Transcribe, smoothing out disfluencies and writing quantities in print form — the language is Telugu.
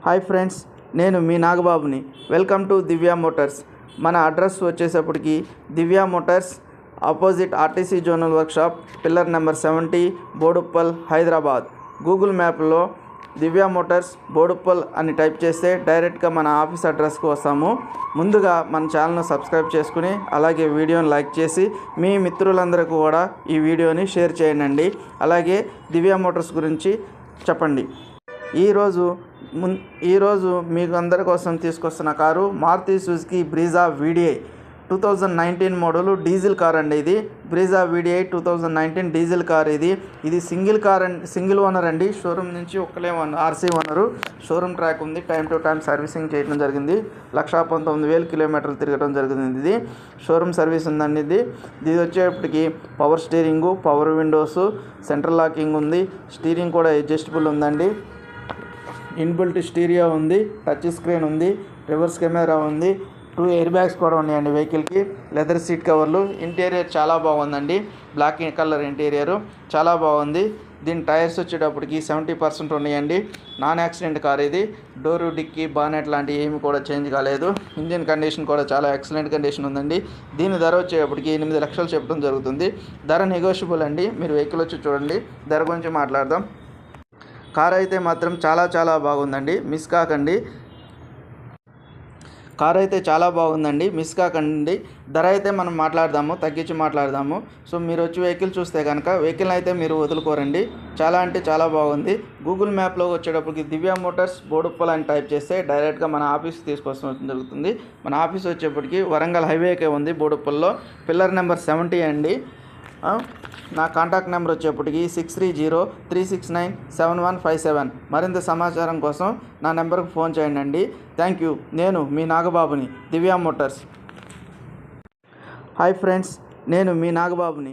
హాయ్ ఫ్రెండ్స్, నేను మీ నాగబాబుని. Welcome to Divya motors. మన అడ్రస్ వచ్చేసప్పటికి Divya motors opposite RTC zonal workshop, pillar number 70, Boduppal, Hyderabad. Google మ్యాప్లో దివ్య మోటార్స్ బోడుప్పల్ అని టైప్ చేస్తే డైరెక్ట్గా మన ఆఫీస్ అడ్రస్కి వస్తాము. ముందుగా మన ఛానల్ను సబ్స్క్రైబ్ చేసుకుని అలాగే వీడియోని లైక్ చేసి మీ మిత్రులందరికీ కూడా ఈ వీడియోని షేర్ చేయండి. అలాగే దివ్య మోటార్స్ గురించి చెప్పండి. ఈరోజు మీకు అందరి కోసం తీసుకొస్తున్న car Maruti Suzuki Brezza VDI 2019 model diesel car అండి. ఇది బ్రీజా VDI 2019 డీజిల్ కార్. ఇది సింగిల్ ఓనర్ అండి. షోరూమ్ నుంచి ఒక్కలే RC ఓనరు. షోరూమ్ ట్రాక్ ఉంది. టైం టు టైం సర్వీసింగ్ చేయడం జరిగింది. 1,19,000 కిలోమీటర్లు తిరగడం జరిగింది. ఇది షోరూమ్ సర్వీస్ ఉందండి. ఇది వచ్చేప్పటికి power steering, power Windows, central locking ఉంది. స్టీరింగ్ కూడా అడ్జస్టబుల్ ఉందండి. ఇన్బిల్ట్ స్టీరియో ఉంది, టచ్ స్క్రీన్ ఉంది, రివర్స్ కెమెరా ఉంది, 2 ఎయిర్ బ్యాగ్స్ కూడా ఉన్నాయండి వెహికల్కి. లెదర్ సీట్ కవర్లు. ఇంటీరియర్ చాలా బాగుందండి. బ్లాక్ కలర్ ఇంటీరియర్ చాలా బాగుంది. దీని టైర్స్ వచ్చేటప్పటికి 70% ఉన్నాయండి. నాన్ యాక్సిడెంట్ కార్ ఇది. డోరు, డిక్కీ, బానెట్ లాంటివి ఏమి కూడా చేంజ్ కాలేదు. ఇంజిన్ కండిషన్ కూడా చాలా ఎక్సలెంట్ కండిషన్ ఉందండి. దీని ధర వచ్చేటప్పటికి 8 లక్షలు చెప్పడం జరుగుతుంది. ధర నెగోషియబుల్ అండి. మీరు వెహికల్ వచ్చి చూడండి. ధర గురించి మాట్లాడదాం. కార్ అయితే మాత్రం చాలా బాగుందండి. మిస్ కాకండి. కార్ అయితే చాలా బాగుందండి. మిస్ కాకండి. ధర అయితే మనం తగ్గించి మాట్లాడదాము. సో మీరు వచ్చి వెహికల్ చూస్తే కనుక వెహికల్ అయితే మీరు వదులుకోరండి. చాలా అంటే చాలా బాగుంది. గూగుల్ మ్యాప్లో వచ్చేటప్పటికి దివ్య మోటార్స్ బోడుప్పల్ అని టైప్ చేస్తే డైరెక్ట్గా మన ఆఫీస్కి తీసుకొస్తాం జరుగుతుంది. మన ఆఫీస్ వచ్చేప్పటికి వరంగల్ హైవేకే ఉంది. బోడుప్పల్లో పిల్లర్ నెంబర్ 70 అండి. నా కాంటాక్ట్ నెంబర్ వచ్చేప్పటికి 6303697157. మరింత సమాచారం కోసం నా నెంబర్కి ఫోన్ చేయండి. Thank you. నేను మీ నాగబాబుని, దివ్య మోటార్స్. హాయ్ ఫ్రెండ్స్, నేను మీ నాగబాబుని.